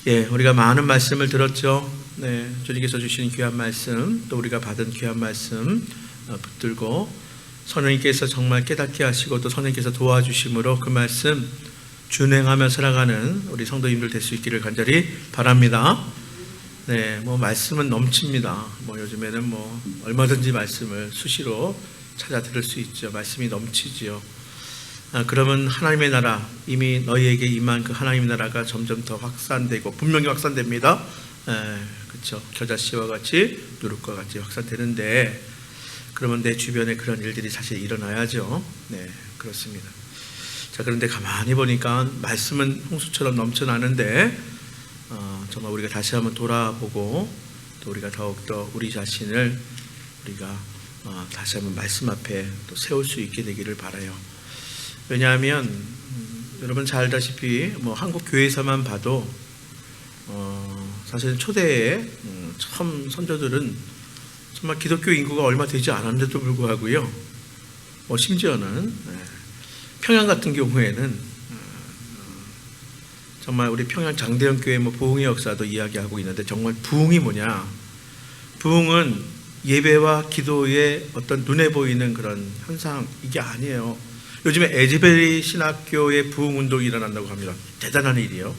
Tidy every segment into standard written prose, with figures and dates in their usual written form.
예, 우리가 많은 말씀을 들었죠. 네, 주님께서 주신 귀한 말씀, 또 우리가 받은 귀한 말씀 붙들고 성령님께서 정말 깨닫게 하시고 또 성령님께서 도와주심으로 그 말씀 준행하며 살아가는 우리 성도님들 될 수 있기를 간절히 바랍니다. 네, 말씀은 넘칩니다. 요즘에는 얼마든지 말씀을 수시로 찾아 들을 수 있죠. 말씀이 넘치지요. 그러면 하나님의 나라, 이미 너희에게 임한 그 하나님의 나라가 점점 더 확산되고 분명히 확산됩니다. 그렇죠. 겨자씨와 같이 누룩과 같이 확산되는데, 그러면 내 주변에 그런 일들이 사실 일어나야죠. 네, 그렇습니다. 자, 그런데 가만히 보니까 말씀은 홍수처럼 넘쳐나는데 정말 우리가 다시 한번 돌아보고 또 우리가 더욱더 우리 자신을 우리가 다시 한번 말씀 앞에 또 세울 수 있게 되기를 바라요. 왜냐하면 여러분 잘 알다시피 한국 교회에서만 봐도 사실 초대에 처음 선조들은 정말 기독교 인구가 얼마 되지 않았는데도 불구하고요, 심지어는 평양 같은 경우에는 정말 우리 평양 장대현 교회 부흥의 역사도 이야기하고 있는데, 정말 부흥이 뭐냐? 부흥은 예배와 기도의 어떤 눈에 보이는 그런 현상, 이게 아니에요. 요즘에 에즈베리 신학교의 부흥 운동이 일어난다고 합니다. 대단한 일이에요.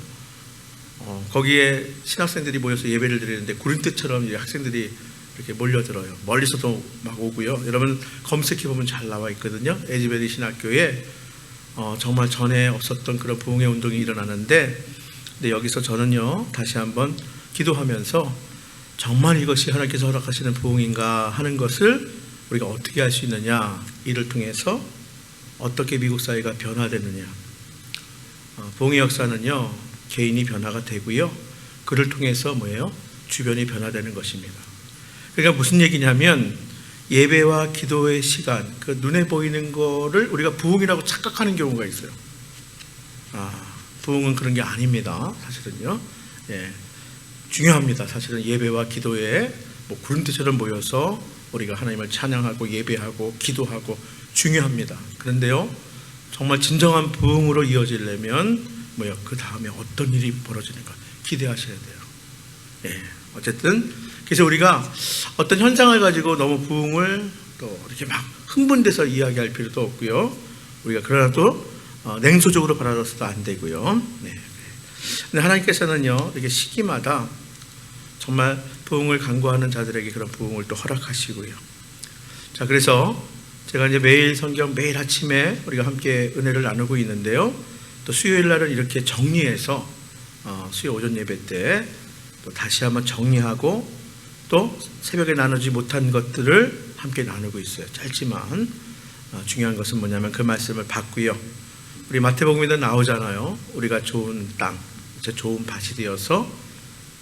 거기에 신학생들이 모여서 예배를 드리는데 고린도처럼 학생들이 이렇게 몰려들어요. 멀리서도 막 오고요. 여러분 검색해 보면 잘 나와 있거든요. 에즈베리 신학교에 정말 전에 없었던 그런 부흥의 운동이 일어나는데, 근데 여기서 저는요 다시 한번 기도하면서 정말 이것이 하나님께서 허락하시는 부흥인가 하는 것을 우리가 어떻게 할 수 있느냐, 이를 통해서 어떻게 미국 사회가 변화되느냐. 부흥의 역사는요 개인이 변화가 되고요, 그를 통해서 주변이 변화되는 것입니다. 그러니까 무슨 얘기냐면, 예배와 기도의 시간, 그 눈에 보이는 거를 우리가 부흥이라고 착각하는 경우가 있어요. 부흥은 그런 게 아닙니다. 사실은요. 예, 중요합니다. 사실은 예배와 기도에 고린도처럼 모여서 우리가 하나님을 찬양하고 예배하고 기도하고 중요합니다. 그런데요, 정말 진정한 부흥으로 이어지려면 그 다음에 어떤 일이 벌어지는가 기대하셔야 돼요. 예, 어쨌든 그래서 우리가 어떤 현상을 가지고 너무 부흥을 또 이렇게 막 흥분돼서 이야기할 필요도 없고요. 우리가 그러나 또 냉소적으로 바라서도 안 되고요. 네. 근데 하나님께서는요 이렇게 시기마다 정말 부흥을 간구하는 자들에게 그런 부흥을 또 허락하시고요. 자, 그래서 제가 이제 매일 성경 매일 아침에 우리가 함께 은혜를 나누고 있는데요. 또 수요일 날은 이렇게 정리해서 수요 오전 예배 때 또 다시 한번 정리하고 또 새벽에 나누지 못한 것들을 함께 나누고 있어요. 짧지만 중요한 것은 뭐냐면 그 말씀을 받고요. 우리 마태복음에도 나오잖아요. 우리가 좋은 땅, 좋은 밭이 되어서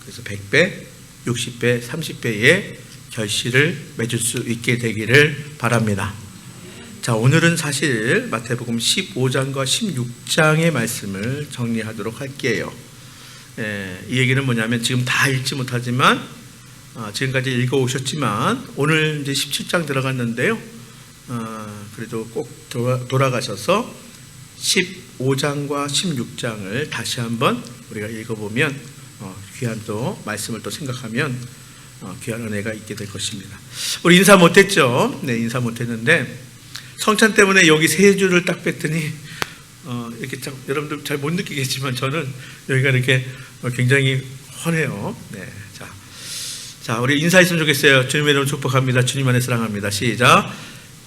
그래서 100배, 60배, 30배의 결실을 맺을 수 있게 되기를 바랍니다. 자, 오늘은 사실 마태복음 15장과 16장의 말씀을 정리하도록 할게요. 이 얘기는 뭐냐면 지금 다 읽지 못하지만 지금까지 읽어오셨지만 오늘 이제 17장 들어갔는데요. 그래도 꼭 돌아가셔서 15장과 16장을 다시 한번 우리가 읽어보면 귀한 또 말씀을 또 생각하면 귀한 은혜가 있게 될 것입니다. 우리 인사 못했죠? 네, 인사 못했는데 성찬 때문에 여기 세 줄을 딱 뺐더니 이렇게 여러분들 잘 못 느끼겠지만 저는 여기가 이렇게 굉장히 훤해요. 네, 자, 우리 인사했으면 좋겠어요. 주님의 이름으로 축복합니다. 주님 안에 사랑합니다. 시작.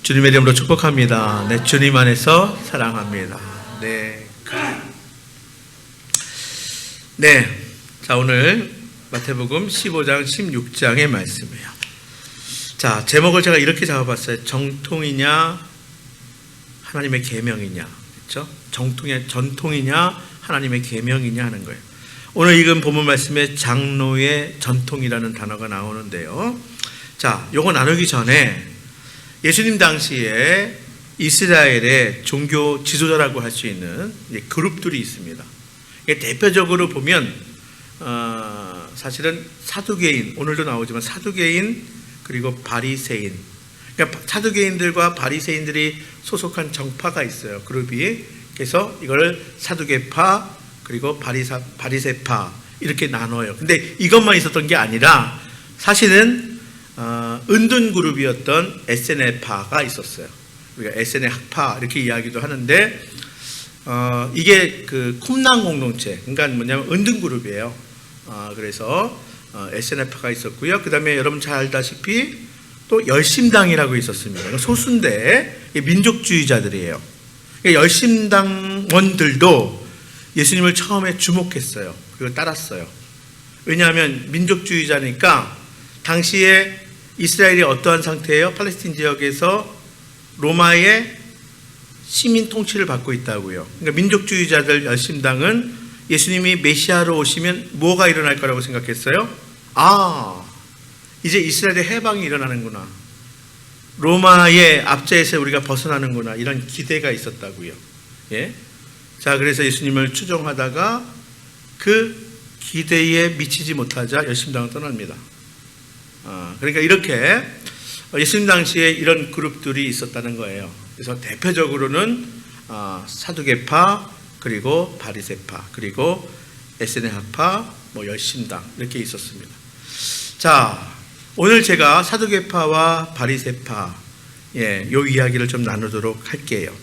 주님의 이름으로 축복합니다. 네, 주님 안에서 사랑합니다. 네, 네. 자, 오늘 마태복음 15장 16장의 말씀이에요. 자, 제목을 제가 이렇게 잡아봤어요. 정통이냐 하나님의 계명이냐, 그렇죠? 전통이냐 하나님의 계명이냐 하는 거예요. 오늘 읽은 본문 말씀에 장로의 전통이라는 단어가 나오는데요. 자, 요거 나누기 전에 예수님 당시에 이스라엘의 종교 지도자라고 할 수 있는 그룹들이 있습니다. 대표적으로 보면 사실은 사두개인, 오늘도 나오지만 사두개인 그리고 바리새인, 그러니까 사두개인들과 바리새인들이 소속한 정파가 있어요. 그룹이. 그래서 이걸 사두개파 그리고 바리새파 이렇게 나눠요. 근데 이것만 있었던 게 아니라 사실은 은둔 그룹이었던 에세네 파가 있었어요. 우리가 에세네 학파 이렇게 이야기도 하는데 이게 그 쿰랑 공동체, 그러니까 뭐냐면 은둔 그룹이에요. 그래서 에세네 파가 있었고요. 그 다음에 여러분 잘 알다시피 또 열심당이라고 있었습니다. 소수인데 민족주의자들이에요. 열심당원들도 예수님을 처음에 주목했어요. 그리고 따랐어요. 왜냐하면 민족주의자니까 당시에 이스라엘이 어떠한 상태예요? 팔레스틴 지역에서 로마의 시민 통치를 받고 있다고요. 그러니까 민족주의자들 열심당은 예수님이 메시아로 오시면 뭐가 일어날 거라고 생각했어요? 이제 이스라엘의 해방이 일어나는구나. 로마의 압제에서 우리가 벗어나는구나. 이런 기대가 있었다고요. 예? 자, 그래서 예수님을 추종하다가 그 기대에 미치지 못하자 열심당을 떠납니다. 그러니까 이렇게 예수님 당시에 이런 그룹들이 있었다는 거예요. 그래서 대표적으로는 사두개파, 그리고 바리새파, 그리고 에세네 학파, 열심당 이렇게 있었습니다. 자, 오늘 제가 사두개파와 바리새파 요 이야기를 좀 나누도록 할게요.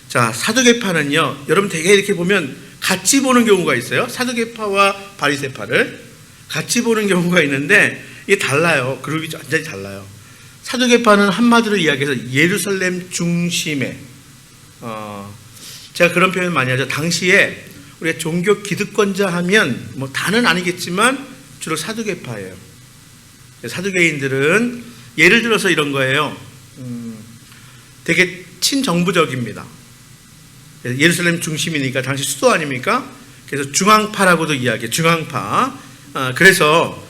자, 사두개파는요, 여러분 되게 이렇게 보면 같이 보는 경우가 있어요. 사두개파와 바리새파를 같이 보는 경우가 있는데 이게 달라요. 그룹이 완전히 달라요. 사두개파는 한마디로 이야기해서 예루살렘 중심에 제가 그런 표현 많이 하죠. 당시에 우리가 종교 기득권자 하면 다는 아니겠지만 주로 사두개파예요. 사두개인들은 예를 들어서 이런 거예요. 되게 친정부적입니다. 예루살렘 중심이니까 당시 수도 아닙니까? 그래서 중앙파라고도 이야기해요. 중앙파. 그래서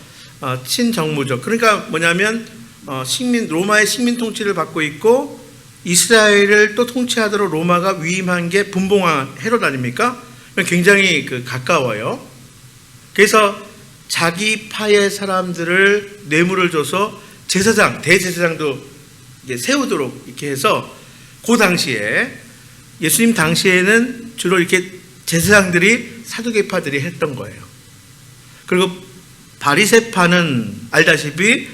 친정부적. 그러니까 뭐냐면 로마의 식민 통치를 받고 있고 이스라엘을 또 통치하도록 로마가 위임한 게 분봉왕 헤롯 아닙니까? 굉장히 가까워요. 그래서 자기 파의 사람들을 뇌물을 줘서 제사장, 대제사장도 세우도록 이렇게 해서 그 당시에 예수님 당시에는 주로 이렇게 제사장들이 사두개파들이 했던 거예요. 그리고 바리새파는 알다시피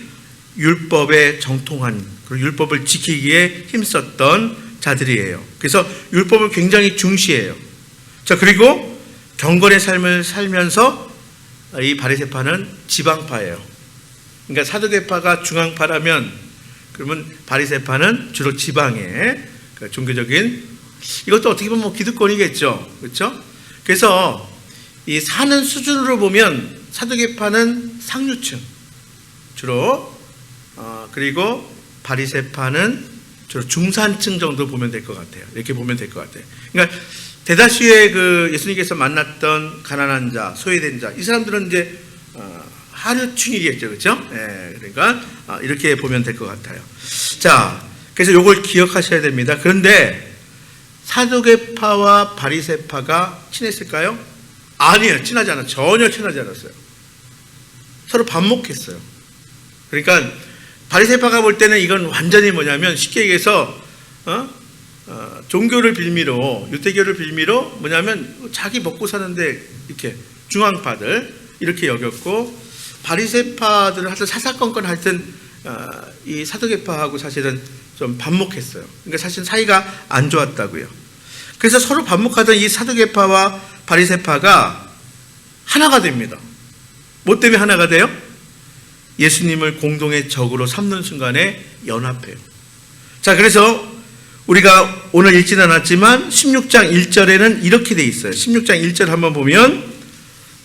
율법에 정통한, 그리고 율법을 지키기에 힘썼던 자들이에요. 그래서 율법을 굉장히 중시해요. 자, 그리고 경건의 삶을 살면서 이 바리새파는 지방파예요. 그러니까 사두개파가 중앙파라면 그러면 바리새파는 주로 지방의 종교적인, 이것도 어떻게 보면 기득권이겠죠. 그렇죠? 그래서 이 사는 수준으로 보면 사두개파는 상류층 주로, 그리고 바리새파는 주로 중산층 정도 보면 될 것 같아요. 이렇게 보면 될 것 같아요. 그러니까 대다수의 예수님께서 만났던 가난한 자, 소외된 자, 이 사람들은 이제 하류층이겠죠, 그렇죠? 예, 그러니까 이렇게 보면 될 것 같아요. 자, 그래서 이걸 기억하셔야 됩니다. 그런데 사두개파와 바리새파가 친했을까요? 아니에요, 친하지 않았어요. 전혀 친하지 않았어요. 서로 반목했어요. 그러니까 바리새파가 볼 때는 이건 완전히 뭐냐면 쉽게 얘기해서 종교를 빌미로, 유대교를 빌미로 뭐냐면 자기 먹고 사는데 이렇게 중앙파들 이렇게 여겼고, 바리새파들은 하여튼 사사건건 하여튼 이 사두개파하고 사실은 좀 반목했어요. 그러니까 사실 사이가 안 좋았다고요. 그래서 서로 반목하던 이 사두개파와 바리새파가 하나가 됩니다. 뭐 때문에 하나가 돼요? 예수님을 공동의 적으로 삼는 순간에 연합해요. 자, 그래서 우리가 오늘 읽지는 않았지만 16장 1절에는 이렇게 돼 있어요. 16장 1절 한번 보면,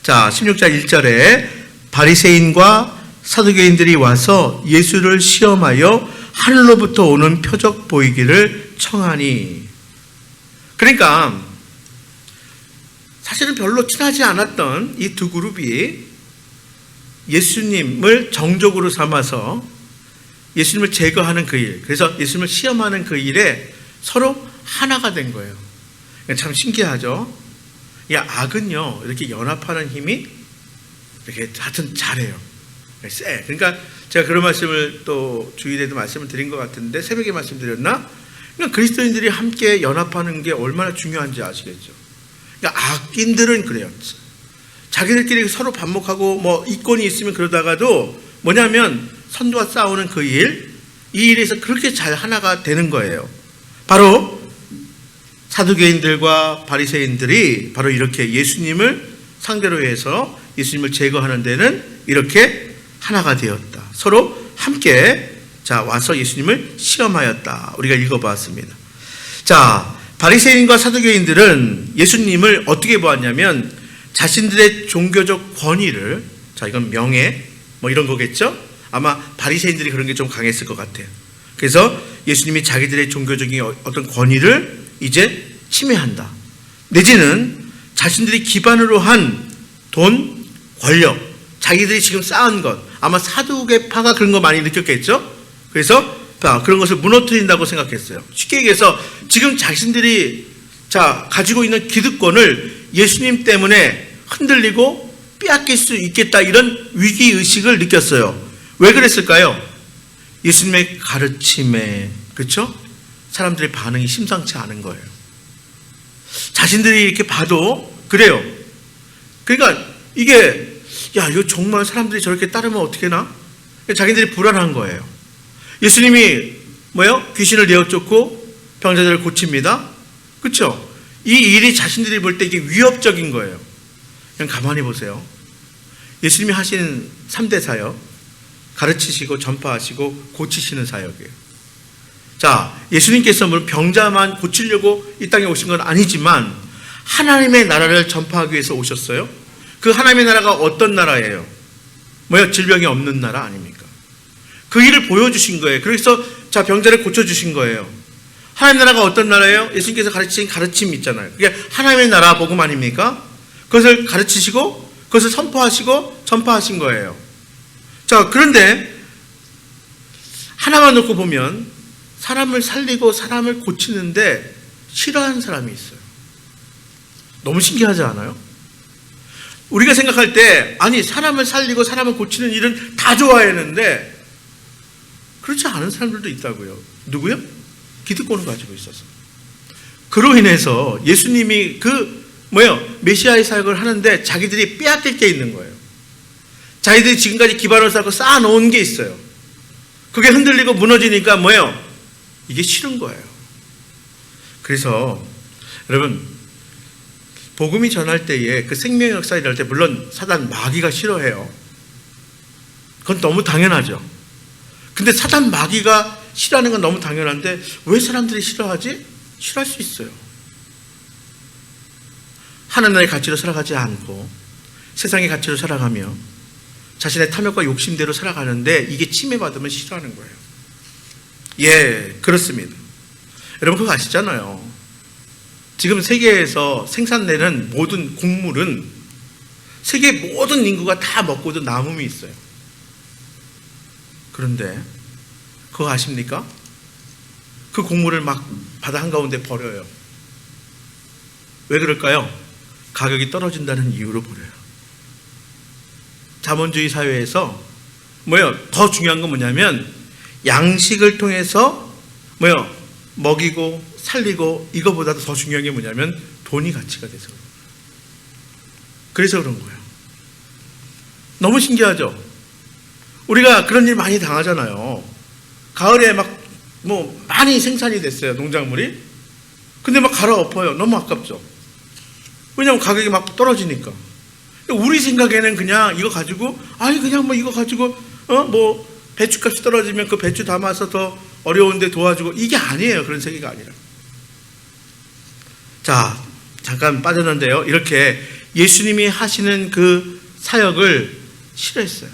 자, 16장 1절에 바리새인과 사두개인들이 와서 예수를 시험하여 하늘로부터 오는 표적 보이기를 청하니. 그러니까 사실은 별로 친하지 않았던 이 두 그룹이 예수님을 정적으로 삼아서 예수님을 제거하는 그 일, 그래서 예수님을 시험하는 그 일에 서로 하나가 된 거예요. 참 신기하죠? 악은요, 이렇게 연합하는 힘이 이렇게 하여튼 잘해요. 세. 그러니까 제가 그런 말씀을 또 주일에도 말씀을 드린 것 같은데, 새벽에 말씀드렸나? 그러니까 그리스도인들이 함께 연합하는 게 얼마나 중요한지 아시겠죠? 그러니까 악인들은 그래요. 자기들끼리 서로 반목하고 뭐 이권이 있으면 그러다가도 뭐냐면 선두와 싸우는 그 일, 이 일에서 그렇게 잘 하나가 되는 거예요. 바로 사두개인들과 바리새인들이 바로 이렇게 예수님을 상대로 해서 예수님을 제거하는 데는 이렇게 하나가 되었다. 서로 함께 와서 예수님을 시험하였다. 우리가 읽어봤습니다. 자, 바리새인과 사두개인들은 예수님을 어떻게 보았냐면 자신들의 종교적 권위를, 이건 명예 뭐 이런 거겠죠? 아마 바리새인들이 그런 게 좀 강했을 것 같아요. 그래서 예수님이 자기들의 종교적인 어떤 권위를 이제 침해한다. 내지는 자신들이 기반으로 한 돈, 권력, 자기들이 지금 쌓은 것, 아마 사두개파가 그런 거 많이 느꼈겠죠? 그래서 그런 것을 무너뜨린다고 생각했어요. 쉽게 얘기해서 지금 자신들이 가지고 있는 기득권을 예수님 때문에 흔들리고 빼앗길 수 있겠다, 이런 위기의식을 느꼈어요. 왜 그랬을까요? 예수님의 가르침에, 그렇죠? 사람들의 반응이 심상치 않은 거예요. 자신들이 이렇게 봐도 그래요. 그러니까 이게 이거 정말 사람들이 저렇게 따르면 어떻게 하나? 자기들이 불안한 거예요. 예수님이 귀신을 내어쫓고 병자들을 고칩니다. 그렇죠? 이 일이 자신들이 볼 때 이게 위협적인 거예요. 그냥 가만히 보세요. 예수님이 하신 3대 사역, 가르치시고 전파하시고 고치시는 사역이에요. 예수님께서 물론 병자만 고치려고 이 땅에 오신 건 아니지만 하나님의 나라를 전파하기 위해서 오셨어요. 그 하나님의 나라가 어떤 나라예요? 질병이 없는 나라 아닙니까? 그 일을 보여주신 거예요. 그래서 병자를 고쳐주신 거예요. 하나님 나라가 어떤 나라예요? 예수님께서 가르치신 가르침이 있잖아요. 그게 하나님의 나라 복음 아닙니까? 그것을 가르치시고 그것을 선포하시고 전파하신 거예요. 그런데 하나만 놓고 보면 사람을 살리고 사람을 고치는데 싫어하는 사람이 있어요. 너무 신기하지 않아요? 우리가 생각할 때 사람을 살리고 사람을 고치는 일은 다 좋아했는데 그렇지 않은 사람들도 있다고요. 누구요? 기득권을 가지고 있어서. 그로 인해서 예수님이 메시아의 사역을 하는데 자기들이 빼앗길 게 있는 거예요. 자기들이 지금까지 기반을 쌓고 쌓아놓은 게 있어요. 그게 흔들리고 무너지니까 이게 싫은 거예요. 그래서 여러분, 복음이 전할 때에 그 생명의 역사 일할 때 물론 사단 마귀가 싫어해요. 그건 너무 당연하죠. 근데 사단 마귀가 싫어하는 건 너무 당연한데 왜 사람들이 싫어하지? 싫어할 수 있어요. 하나님의 가치로 살아가지 않고 세상의 가치로 살아가며 자신의 탐욕과 욕심대로 살아가는데 이게 침해받으면 싫어하는 거예요. 예, 그렇습니다. 여러분 그거 아시잖아요. 지금 세계에서 생산되는 모든 곡물은 세계 모든 인구가 다 먹고도 남음이 있어요. 그런데 그거 아십니까? 그 곡물을 막 바다 한가운데 버려요. 왜 그럴까요? 가격이 떨어진다는 이유로 버려요. 자본주의 사회에서 더 중요한 건 뭐냐면 양식을 통해서 먹이고 살리고 이거보다도 더 중요한 게 뭐냐면 돈이 가치가 돼서 그래서 그런 거예요. 너무 신기하죠? 우리가 그런 일 많이 당하잖아요. 가을에 많이 생산이 됐어요, 농작물이. 근데 갈아엎어요. 너무 아깝죠? 왜냐하면 가격이 떨어지니까. 우리 생각에는 그냥 이거 가지고 이거 가지고 배추값이 떨어지면 그 배추 담아서 더 어려운데 도와주고, 이게 아니에요. 그런 세계가 아니라. 잠깐 빠졌는데요. 이렇게 예수님이 하시는 그 사역을 싫어했어요.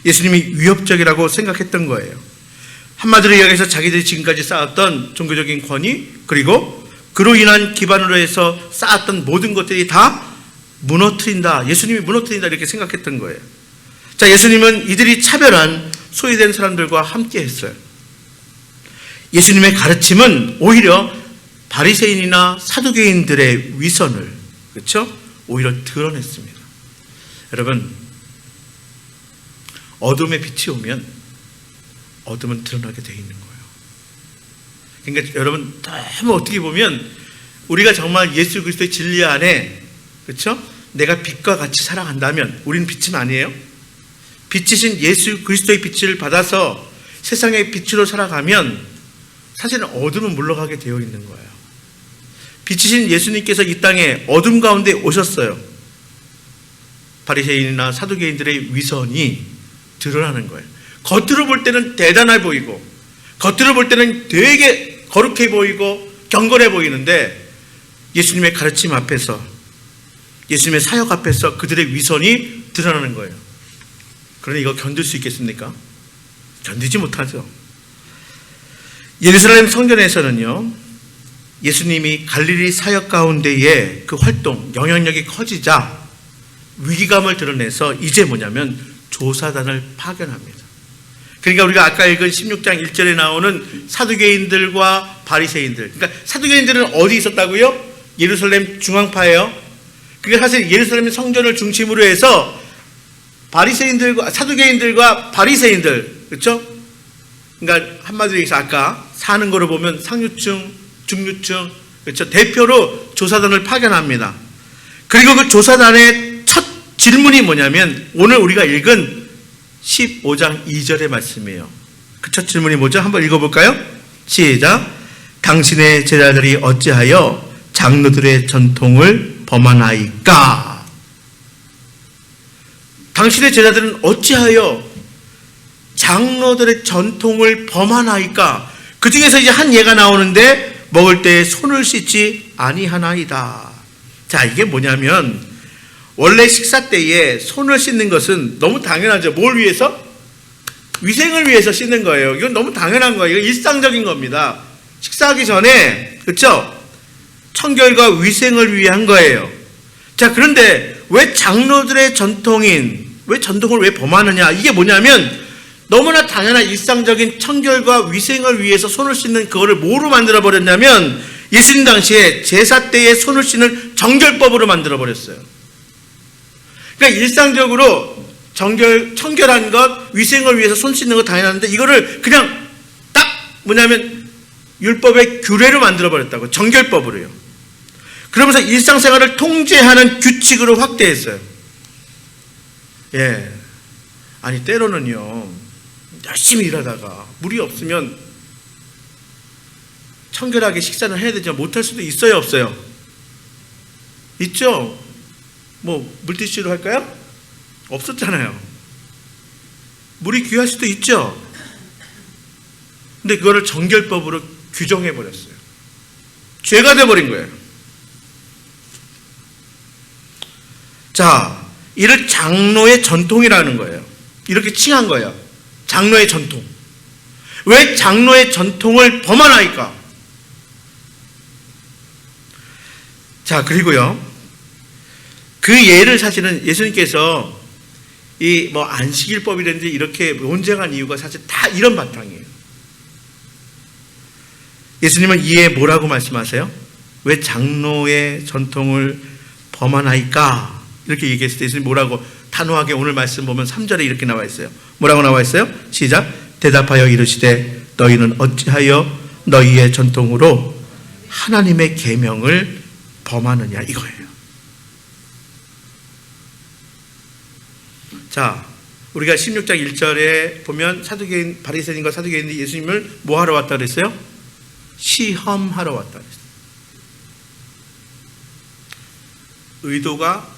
예수님이 위협적이라고 생각했던 거예요. 한마디로 이야기해서 자기들이 지금까지 쌓았던 종교적인 권위, 그리고 그로 인한 기반으로 해서 쌓았던 모든 것들이 다 무너뜨린다. 예수님이 무너뜨린다, 이렇게 생각했던 거예요. 예수님은 이들이 차별한 소외된 사람들과 함께 했어요. 예수님의 가르침은 오히려 바리새인이나 사두개인들의 위선을, 그렇죠? 오히려 드러냈습니다. 여러분, 어둠의 빛이 오면 어둠은 드러나게 돼 있는 거예요. 그러니까 여러분, 너무 어떻게 보면 우리가 정말 예수 그리스도의 진리 안에, 그렇죠? 내가 빛과 같이 살아간다면, 우리는 빛은 아니에요? 빛이신 예수 그리스도의 빛을 받아서 세상의 빛으로 살아가면 사실은 어둠은 물러가게 되어 있는 거예요. 빛이신 예수님께서 이 땅에 어둠 가운데 오셨어요. 바리새인이나 사두개인들의 위선이 드러나는 거예요. 겉으로 볼 때는 대단해 보이고, 겉으로 볼 때는 되게 거룩해 보이고 경건해 보이는데, 예수님의 가르침 앞에서, 예수님의 사역 앞에서 그들의 위선이 드러나는 거예요. 그러니 이거 견딜 수 있겠습니까? 견디지 못하죠. 예루살렘 성전에서는요, 예수님이 갈릴리 사역 가운데에 그 활동, 영향력이 커지자 위기감을 드러내서 이제 뭐냐면 조사단을 파견합니다. 그러니까 우리가 아까 읽은 16장 1절에 나오는 사두개인들과 바리새인들, 그러니까 사두개인들은 어디 있었다고요? 예루살렘 중앙파예요. 그러니까 사실 예루살렘 성전을 중심으로 해서 바리새인들과 사두개인들과 바리새인들, 그렇죠? 그러니까 한마디로 얘기해서 아까 사는 거로 보면 상류층, 중류층, 그렇죠? 대표로 조사단을 파견합니다. 그리고 그 조사단의 첫 질문이 뭐냐면 오늘 우리가 읽은 15장 2절의 말씀이에요. 그 첫 질문이 뭐죠? 한번 읽어볼까요? 시작. 당신의 제자들이 어찌하여 장로들의 전통을 범하나이까? 당신의 제자들은 어찌하여 장로들의 전통을 범하나이까? 그 중에서 이제 한 예가 나오는데 먹을 때 손을 씻지 아니하나이다. 자, 이게 뭐냐면 원래 식사 때에 손을 씻는 것은 너무 당연하죠. 뭘 위해서? 위생을 위해서 씻는 거예요. 이건 너무 당연한 거예요. 이건 일상적인 겁니다. 식사하기 전에, 그렇죠? 청결과 위생을 위한 거예요. 자, 그런데 왜 장로들의 왜 전통을 왜 범하느냐? 이게 뭐냐면 너무나 당연한 일상적인 청결과 위생을 위해서 손을 씻는 그거를 뭐로 만들어 버렸냐면 예수님 당시에 제사 때에 손을 씻는 정결법으로 만들어 버렸어요. 그러니까 일상적으로 청결한 것, 위생을 위해서 손 씻는 거 당연한데 이거를 그냥 딱 뭐냐면 율법의 규례로 만들어 버렸다고. 정결법으로요. 그러면서 일상생활을 통제하는 규칙으로 확대했어요. 예. 아니 때로는요, 열심히 일하다가 물이 없으면 청결하게 식사를 해야 되지만 못할 수도 있어요, 없어요? 있죠? 뭐 물티슈로 할까요? 없었잖아요. 물이 귀할 수도 있죠. 근데 그거를 정결법으로 규정해 버렸어요. 죄가 돼 버린 거예요. 자, 이를 장로의 전통이라는 거예요. 이렇게 칭한 거예요. 장로의 전통. 왜 장로의 전통을 범하나이까? 자, 그리고요, 그 예를 사실은 예수님께서 이 뭐 안식일법이라든지 이렇게 논쟁한 이유가 사실 다 이런 바탕이에요. 예수님은 이에 뭐라고 말씀하세요? 왜 장로의 전통을 범하나이까? 이렇게 얘기했을 때 예수님 뭐라고 단호하게 오늘 말씀 보면 3절에 이렇게 나와 있어요. 뭐라고 나와 있어요? 시작. 대답하여 이르시되 너희는 어찌하여 너희의 전통으로 하나님의 계명을 범하느냐, 이거예요. 자, 우리가 16장 1절에 보면 사두개인, 바리새인과 사두개인들이 예수님을 뭐 하러 왔다 그랬어요? 시험하러 왔다 그랬어요. 의도가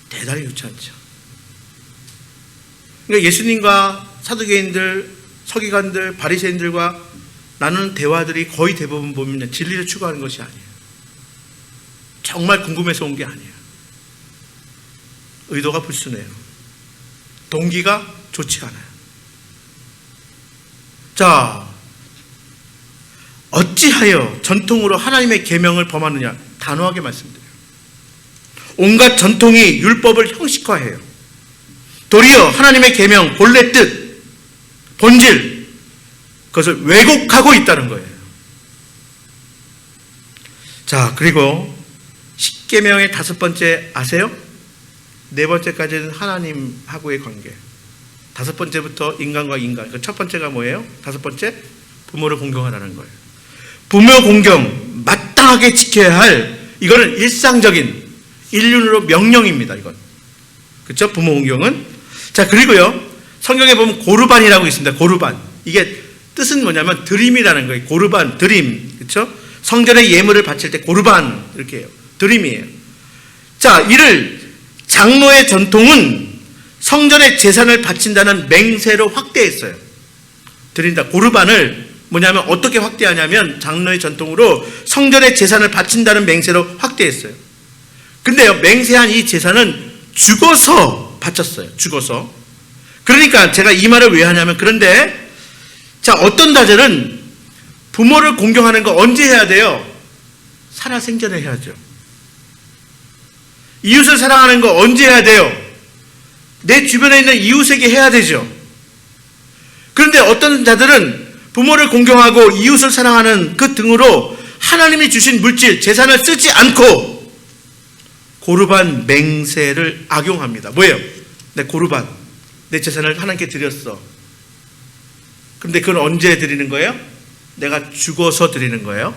대단히 좋지 않죠. 그러니까 예수님과 사두개인들, 서기관들, 바리새인들과 나누는 대화들이 거의 대부분 보면 진리를 추구하는 것이 아니에요. 정말 궁금해서 온 게 아니에요. 의도가 불순해요. 동기가 좋지 않아요. 자, 어찌하여 전통으로 하나님의 계명을 범하느냐? 단호하게 말씀드려요. 온갖 전통이 율법을 형식화해요. 도리어 하나님의 계명, 본래 뜻, 본질, 그것을 왜곡하고 있다는 거예요. 자, 그리고 십계명의 5번째 아세요? 4번째까지는 하나님하고의 관계. 5번째부터 인간과 인간. 그 첫 번째가 뭐예요? 5번째, 부모를 공경하라는 거예요. 부모 공경 마땅하게 지켜야 할, 이거는 일상적인 일륜으로 명령입니다. 이건. 그렇죠? 부모 공경은. 자, 그리고요. 성경에 보면 고르반이라고 있습니다. 고르반. 이게 뜻은 뭐냐면 드림이라는 거예요. 고르반, 드림. 그렇죠? 성전에 예물을 바칠 때 고르반 이렇게 해요. 드림이에요. 자, 이를 장로의 전통은 성전에 제사를 바친다는 맹세로 확대했어요. 드린다. 고르반을 뭐냐면 어떻게 확대하냐면 장로의 전통으로 성전에 제사를 바친다는 맹세로 확대했어요. 근데요, 맹세한 이 제사는 죽어서 바쳤어요. 죽어서. 그러니까 제가 이 말을 왜 하냐면, 그런데 자, 어떤 자들은 부모를 공경하는 거 언제 해야 돼요? 살아생전에 해야죠. 이웃을 사랑하는 거 언제 해야 돼요? 내 주변에 있는 이웃에게 해야 되죠. 그런데 어떤 자들은 부모를 공경하고 이웃을 사랑하는 그 등으로 하나님이 주신 물질, 재산을 쓰지 않고 고르반 맹세를 악용합니다. 뭐예요? 내 고르반, 내 재산을 하나님께 드렸어. 그런데 그건 언제 드리는 거예요? 내가 죽어서 드리는 거예요.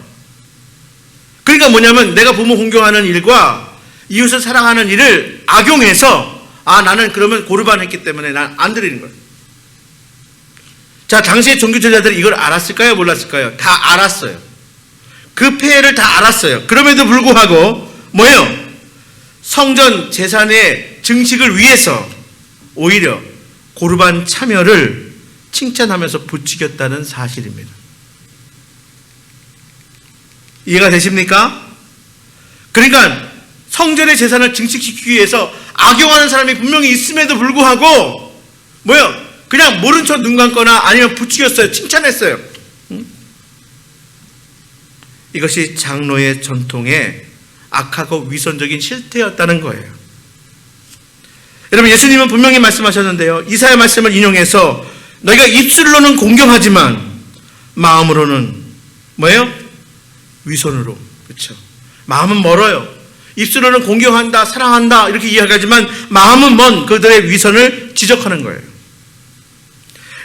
그러니까 뭐냐면 내가 부모 공경하는 일과 이웃을 사랑하는 일을 악용해서 나는 그러면 고르반 했기 때문에 난 안 드리는 거예요. 자, 당시의 종교 지도자들이 이걸 알았을까요? 몰랐을까요? 다 알았어요. 그 폐해를 다 알았어요. 그럼에도 불구하고 뭐예요? 성전 제산의 증식을 위해서 오히려 고르반 참여를 칭찬하면서 부추겼다는 사실입니다. 이해가 되십니까? 그러니까 성전의 제산을 증식시키기 위해서 악용하는 사람이 분명히 있음에도 불구하고 뭐예요? 그냥 모른 척 눈 감거나 아니면 부추겼어요. 칭찬했어요. 이것이 장로의 전통의 악하고 위선적인 실태였다는 거예요. 여러분, 예수님은 분명히 말씀하셨는데요. 이사야 말씀을 인용해서 너희가 입술로는 공경하지만 마음으로는 뭐예요? 위선으로. 그렇죠? 마음은 멀어요. 입술로는 공경한다, 사랑한다 이렇게 이야기하지만 마음은 먼 그들의 위선을 지적하는 거예요.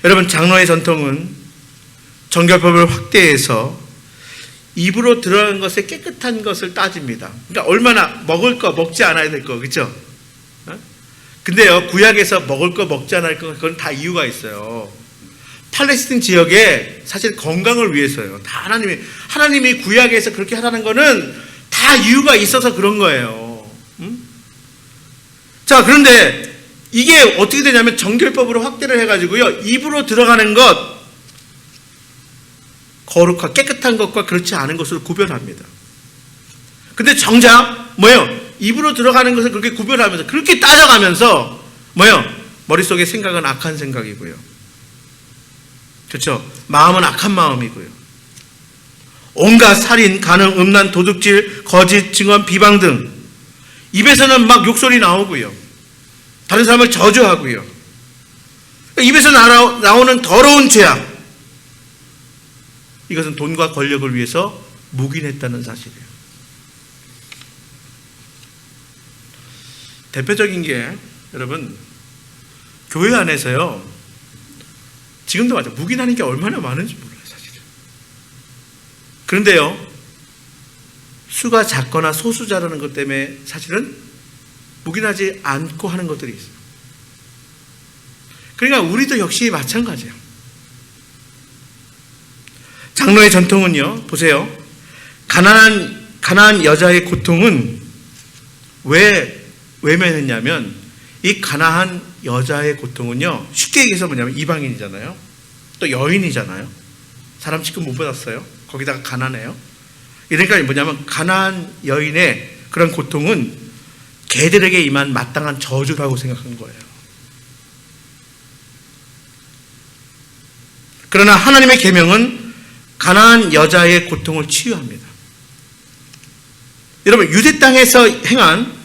여러분, 장로의 전통은 정결법을 확대해서 입으로 들어간 것에 깨끗한 것을 따집니다. 그러니까 얼마나 먹을 거, 먹지 않아야 될 거, 그렇죠? 근데요, 구약에서 먹을 거, 먹지 않을 거, 그건 다 이유가 있어요. 팔레스틴 지역에 사실 건강을 위해서요. 다 하나님이 구약에서 그렇게 하라는 거는 다 이유가 있어서 그런 거예요. 자, 그런데 이게 어떻게 되냐면 정결법으로 확대를 해가지고요, 입으로 들어가는 것, 거룩하고 깨끗한 것과 그렇지 않은 것을 구별합니다. 근데 정작 뭐예요? 입으로 들어가는 것을 그렇게 구별하면서 그렇게 따져가면서 뭐예요? 머릿속에 생각은 악한 생각이고요. 그렇죠? 마음은 악한 마음이고요. 온갖 살인, 간음, 음란, 도둑질, 거짓, 증언, 비방 등 입에서는 막 욕설이 나오고요. 다른 사람을 저주하고요. 입에서 나오는 더러운 죄악, 이것은 돈과 권력을 위해서 묵인했다는 사실이에요. 대표적인 게 여러분, 교회 안에서요, 지금도 맞아, 묵인하는 게 얼마나 많은지 몰라요, 사실은. 그런데요, 수가 작거나 소수자라는 것 때문에 사실은 묵인하지 않고 하는 것들이 있어요. 그러니까 우리도 역시 마찬가지예요. 장로의 전통은요, 보세요. 가난한 여자의 고통은 왜 외면했냐면, 이 가난한 여자의 고통은요, 쉽게 얘기해서 뭐냐면 이방인이잖아요. 또 여인이잖아요. 사람 취급 못 받았어요. 거기다가 가난해요. 그러니까 뭐냐면 가난한 여인의 그런 고통은 개들에게 임한 마땅한 저주라고 생각한 거예요. 그러나 하나님의 계명은 가난한 여자의 고통을 치유합니다. 여러분, 유대 땅에서 행한,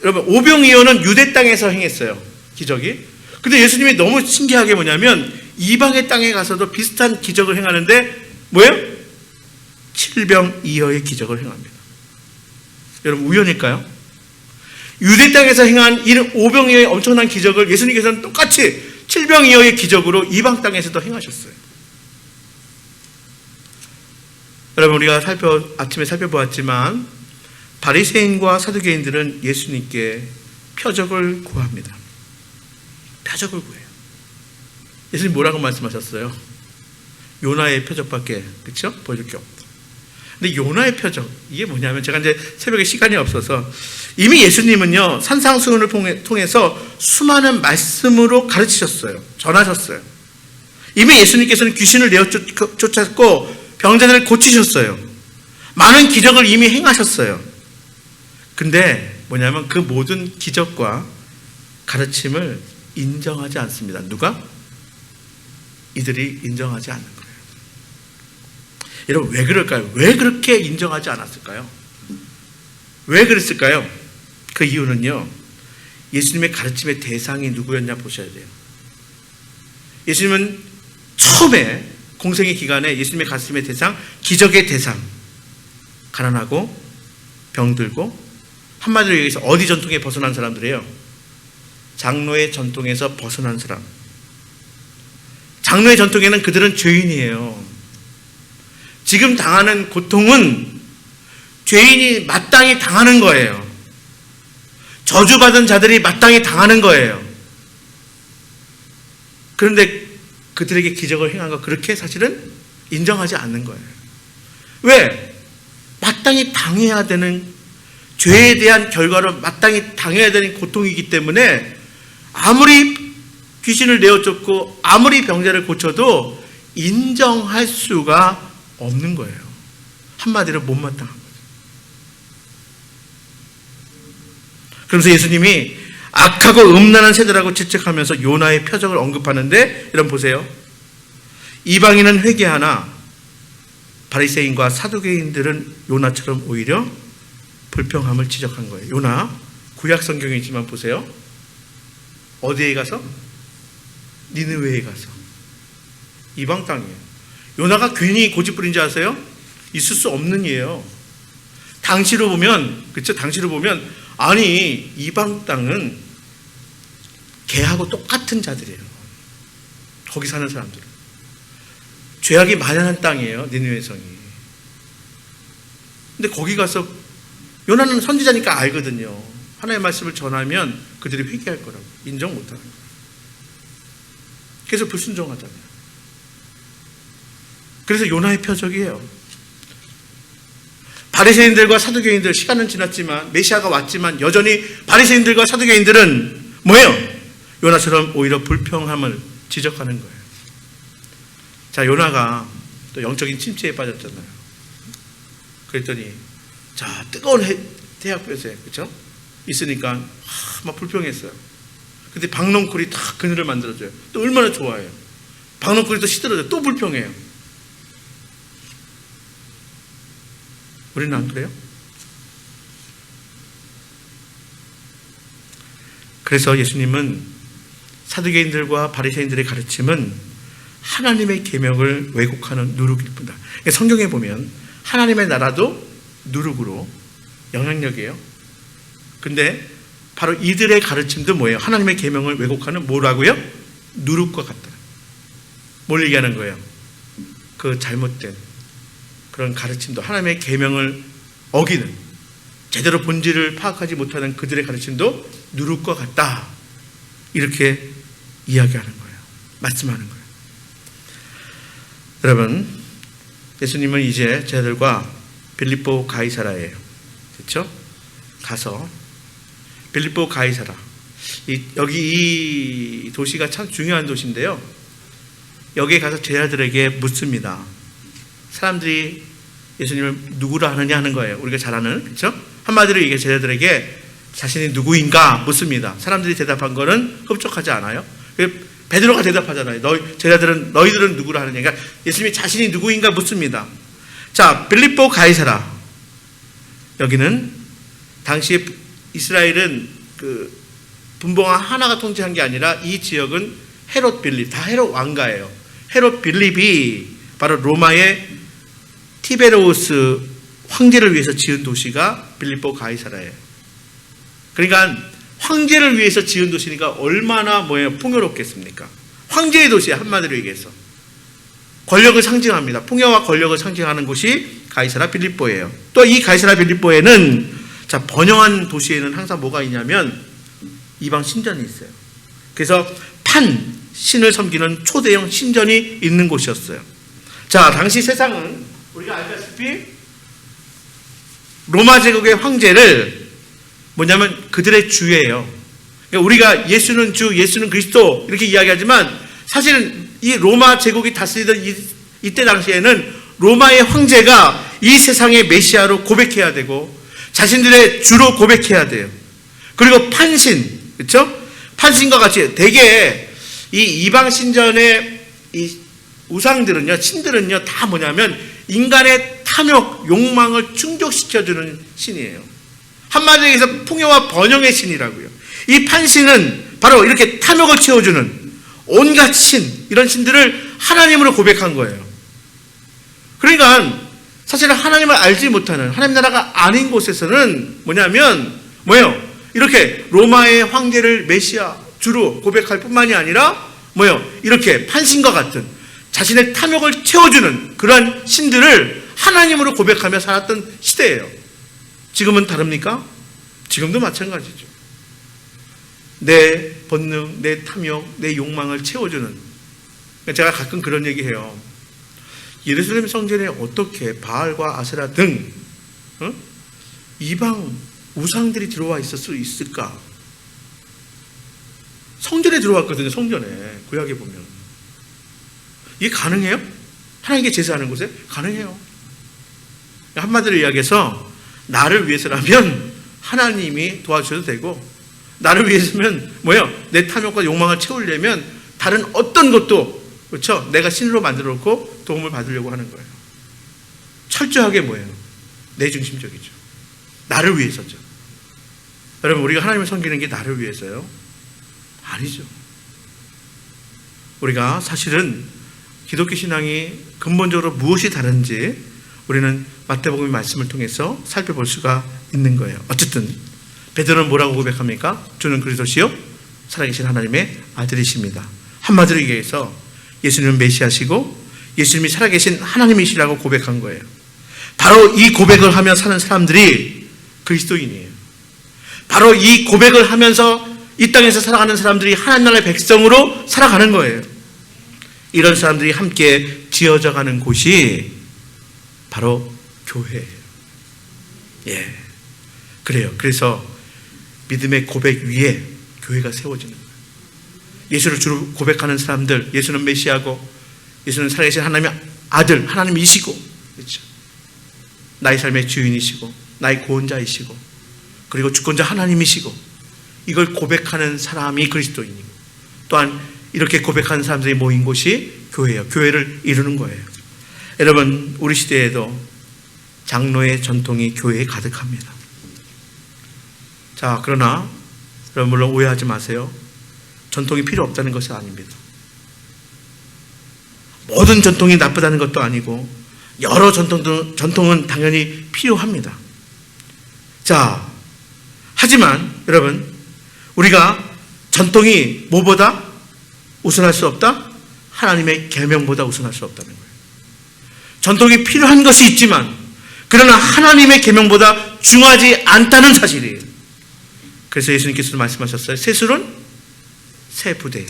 여러분, 오병이어는 유대 땅에서 행했어요, 기적이. 근데 예수님이 너무 신기하게 뭐냐면 이방의 땅에 가서도 비슷한 기적을 행하는데 뭐예요? 7병이어의 기적을 행합니다. 여러분, 우연일까요? 유대 땅에서 행한 오병이어의 엄청난 기적을 예수님께서는 똑같이 7병이어의 기적으로 이방 땅에서도 행하셨어요. 여러분, 우리가 아침에 살펴보았지만 바리새인과 사두개인들은 예수님께 표적을 구합니다. 표적을 구해요. 예수님 뭐라고 말씀하셨어요? 요나의 표적밖에, 그렇죠? 보여줄 게 없다. 근데 요나의 표적, 이게 뭐냐면, 제가 이제 새벽에 시간이 없어서, 이미 예수님은요 산상수훈을 통해서 수많은 말씀으로 가르치셨어요. 전하셨어요. 이미 예수님께서는 귀신을 내어 쫓았고 병자들을 고치셨어요. 많은 기적을 이미 행하셨어요. 근데 뭐냐면 그 모든 기적과 가르침을 인정하지 않습니다. 누가? 이들이 인정하지 않는 거예요. 여러분, 왜 그럴까요? 왜 그렇게 인정하지 않았을까요? 왜 그랬을까요? 그 이유는요, 예수님의 가르침의 대상이 누구였냐 보셔야 돼요. 예수님은 처음에 공생의 기간에 예수님의 가르침의 대상, 기적의 대상, 가난하고 병들고, 한마디로 얘기해서 어디 전통에 벗어난 사람들이에요? 장로의 전통에서 벗어난 사람. 장로의 전통에는 그들은 죄인이에요. 지금 당하는 고통은 죄인이 마땅히 당하는 거예요. 저주받은 자들이 마땅히 당하는 거예요. 그런데 그들에게 기적을 행한 거 그렇게 사실은 인정하지 않는 거예요. 왜? 마땅히 당해야 되는, 죄에 대한 결과로 마땅히 당해야 되는 고통이기 때문에 아무리 귀신을 내어쫓고 아무리 병자를 고쳐도 인정할 수가 없는 거예요. 한마디로 못마땅한 거죠. 그래서 예수님이 악하고 음란한 세대라고 지적하면서 요나의 표적을 언급하는데, 여러분 보세요. 이방인은 회개하나 바리새인과 사두개인들은 요나처럼 오히려 불평함을 지적한 거예요. 요나, 구약 성경이지만 보세요. 어디에 가서? 니느웨에 가서. 이방 땅이에요. 요나가 괜히 고집부린 줄 아세요? 있을 수 없는 일이에요. 당시로 보면, 그렇죠? 당시로 보면, 아니, 이방 땅은 개하고 똑같은 자들이에요. 거기 사는 사람들은. 죄악이 만연한 땅이에요, 니느웨 성이. 근데 거기 가서, 요나는 선지자니까 알거든요. 하나님의 말씀을 전하면 그들이 회개할 거라고. 인정 못 하는 거예요. 그래서 불순종하잖아요. 그래서 요나의 표적이에요. 바리새인들과 사두개인들, 시간은 지났지만, 메시아가 왔지만 여전히 바리새인들과 사두개인들은 뭐예요? 요나처럼 오히려 불평함을 지적하는 거예요. 자, 요나가 또 영적인 침체에 빠졌잖아요. 그랬더니, 자, 뜨거운 태양볕에, 그렇죠? 있으니까 막 불평했어요. 근데 박농쿨이 탁 그늘을 만들어줘요. 또 얼마나 좋아해요. 박농쿨이 또 시들어져요. 또 불평해요. 우리는 안 그래요? 그래서 예수님은 사두개인들과 바리새인들의 가르침은 하나님의 계명을 왜곡하는 누룩일 뿐이다. 성경에 보면 하나님의 나라도 누룩으로 영향력이에요. 근데 바로 이들의 가르침도 뭐예요? 하나님의 계명을 왜곡하는 뭐라고요? 누룩과 같다. 뭘 얘기하는 거예요? 그 잘못된 그런 가르침도, 하나님의 계명을 어기는, 제대로 본질을 파악하지 못하는 그들의 가르침도 누룩과 같다. 이렇게 이야기하는 거예요. 말씀하는 거예요. 여러분, 예수님은 이제 제자들과 빌립보 가이사라에, 그렇죠? 가서 빌립보 가이사라, 여기 이 도시가 참 중요한 도시인데요. 여기에 가서 제자들에게 묻습니다. 사람들이 예수님을 누구라 하느냐 하는 거예요. 우리가 잘 아는, 그렇죠? 한마디로 이게 제자들에게 자신이 누구인가 묻습니다. 사람들이 대답한 거는 흡족하지 않아요. 베드로가 대답하잖아요. 너희들은 누구라 하느냐. 그러니까 예수님이 자신이 누구인가 묻습니다. 자, 빌립보 가이사라. 여기는 당시에 이스라엘은 그 분봉왕 하나가 통치한 게 아니라 이 지역은 헤롯 빌립, 다 헤롯 왕가예요. 헤롯 빌립이 바로 로마의 티베로우스 황제를 위해서 지은 도시가 빌립보 가이사라예요. 그러니까 황제를 위해서 지은 도시니까 얼마나 풍요롭겠습니까? 황제의 도시에 한마디로 얘기해서 권력을 상징합니다. 풍요와 권력을 상징하는 곳이 가이사라 빌립보예요. 또 이 가이사라 빌립보에는 자, 번영한 도시에는 항상 뭐가 있냐면 이방 신전이 있어요. 그래서 신을 섬기는 초대형 신전이 있는 곳이었어요. 자, 당시 세상은 우리가 알다시피 로마 제국의 황제를 뭐냐면 그들의 주예요. 그러니까 우리가 예수는 주, 예수는 그리스도 이렇게 이야기하지만 사실은 이 로마 제국이 다스리던 이때 당시에는 로마의 황제가 이 세상의 메시아로 고백해야 되고 자신들의 주로 고백해야 돼요. 그리고 판신, 그렇죠? 판신과 같이 대개 이 이방 신전의 이 우상들은요, 신들은요, 다 뭐냐면 인간의 탐욕, 욕망을 충족시켜주는 신이에요. 한마디로 해서 풍요와 번영의 신이라고요. 이 판신은 바로 이렇게 탐욕을 채워주는 온갖 신, 이런 신들을 하나님으로 고백한 거예요. 그러니까 사실은 하나님을 알지 못하는 하나님 나라가 아닌 곳에서는 뭐예요? 이렇게 로마의 황제를 메시아, 주로 고백할 뿐만이 아니라 이렇게 판신과 같은 자신의 탐욕을 채워주는 그러한 신들을 하나님으로 고백하며 살았던 시대예요. 지금은 다릅니까? 지금도 마찬가지죠. 내 본능, 내 탐욕, 내 욕망을 채워주는. 제가 가끔 그런 얘기해요. 예루살렘 성전에 어떻게 바알과 아세라 등 이방 우상들이 들어와 있을 수 있을까? 성전에 들어왔거든요. 성전에. 구약에 보면. 이게 가능해요? 하나님께 제사하는 곳에? 가능해요. 한마디로 이야기해서 나를 위해서라면 하나님이 도와주셔도 되고, 나를 위해서면 내 탐욕과 욕망을 채우려면 다른 어떤 것도, 그렇죠? 내가 신으로 만들어 놓고 도움을 받으려고 하는 거예요. 철저하게 내 중심적이죠. 나를 위해서죠. 여러분, 우리가 하나님을 섬기는 게 나를 위해서요? 아니죠. 우리가 사실은 기독교 신앙이 근본적으로 무엇이 다른지 우리는 마태복음의 말씀을 통해서 살펴볼 수가 있는 거예요. 어쨌든 베드로는 뭐라고 고백합니까? 주는 그리스도시요 살아계신 하나님의 아들이십니다. 한마디로 얘기해서 예수님은 메시아시고 예수님이 살아계신 하나님이시라고 고백한 거예요. 바로 이 고백을 하며 사는 사람들이 그리스도인이에요. 바로 이 고백을 하면서 이 땅에서 살아가는 사람들이 하나님 나라의 백성으로 살아가는 거예요. 이런 사람들이 함께 지어져 가는 곳이 바로 교회예요. 예, 그래요. 그래서 믿음의 고백 위에 교회가 세워지는 거예요. 예수를 주로 고백하는 사람들, 예수는 메시아고 예수는 살아계신 하나님의 아들, 하나님이시고, 그렇죠? 나의 삶의 주인이시고 나의 구원자이시고 그리고 주권자 하나님이시고, 이걸 고백하는 사람이 그리스도인이고, 또한 이렇게 고백하는 사람들이 모인 곳이 교회예요. 교회를 이루는 거예요. 여러분, 우리 시대에도 장로의 전통이 교회에 가득합니다. 자, 그러나 여러분, 물론 오해하지 마세요. 전통이 필요 없다는 것이 아닙니다. 모든 전통이 나쁘다는 것도 아니고 여러 전통은 당연히 필요합니다. 자, 하지만 여러분, 우리가 전통이 뭐보다 우선할 수 없다? 하나님의 계명보다 우선할 수 없다는 거예요. 전통이 필요한 것이 있지만 그러나 하나님의 계명보다 중요하지 않다는 사실이에요. 그래서 예수님께서도 말씀하셨어요. 새술은 새 부대에,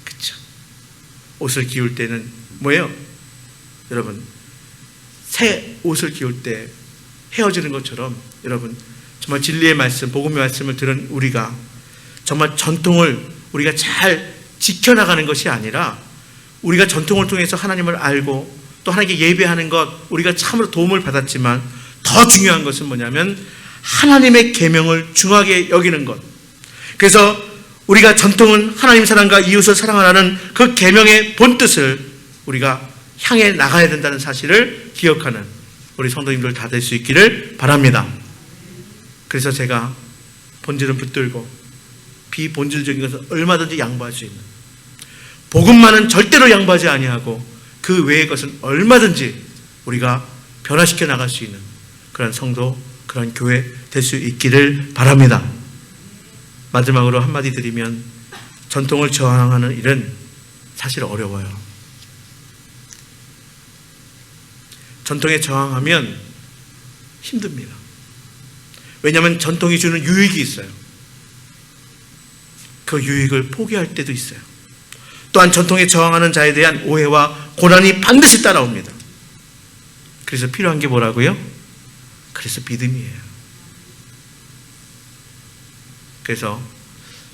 그렇죠? 옷을 기울 때는 뭐예요? 여러분, 새 옷을 기울 때 헤어지는 것처럼 여러분, 정말 진리의 말씀, 복음의 말씀을 들은 우리가 정말 전통을 우리가 잘 지켜나가는 것이 아니라 우리가 전통을 통해서 하나님을 알고 또 하나님께 예배하는 것, 우리가 참으로 도움을 받았지만 더 중요한 것은 뭐냐면 하나님의 계명을 중하게 여기는 것. 그래서 우리가 전통은 하나님 사랑과 이웃을 사랑하라는 그 계명의 본뜻을 우리가 향해 나가야 된다는 사실을 기억하는 우리 성도님들 다 될 수 있기를 바랍니다. 그래서 제가 본질은 붙들고 비본질적인 것은 얼마든지 양보할 수 있는, 복음만은 절대로 양보하지 아니하고 그 외의 것은 얼마든지 우리가 변화시켜 나갈 수 있는 그런 성도, 그런 교회 될 수 있기를 바랍니다. 마지막으로 한마디 드리면, 전통을 저항하는 일은 사실 어려워요. 전통에 저항하면 힘듭니다. 왜냐하면 전통이 주는 유익이 있어요. 그 유익을 포기할 때도 있어요. 또한 전통에 저항하는 자에 대한 오해와 고난이 반드시 따라옵니다. 그래서 필요한 게 뭐라고요? 그래서 믿음이에요. 그래서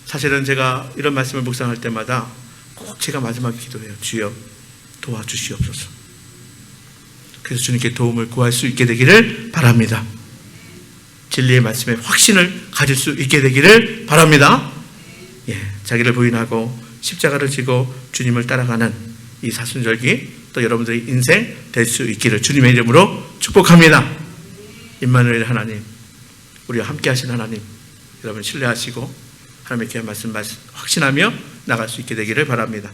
사실은 제가 이런 말씀을 묵상할 때마다 꼭 제가 마지막에 기도해요. 주여 도와주시옵소서. 그래서 주님께 도움을 구할 수 있게 되기를 바랍니다. 진리의 말씀에 확신을 가질 수 있게 되기를 바랍니다. 자기를 부인하고 십자가를 지고 주님을 따라가는 이 사순절기, 또 여러분들의 인생 될 수 있기를 주님의 이름으로 축복합니다. 임마누엘 하나님, 우리와 함께 하신 하나님, 여러분 신뢰하시고 하나님의 귀한 말씀 확신하며 나갈 수 있게 되기를 바랍니다.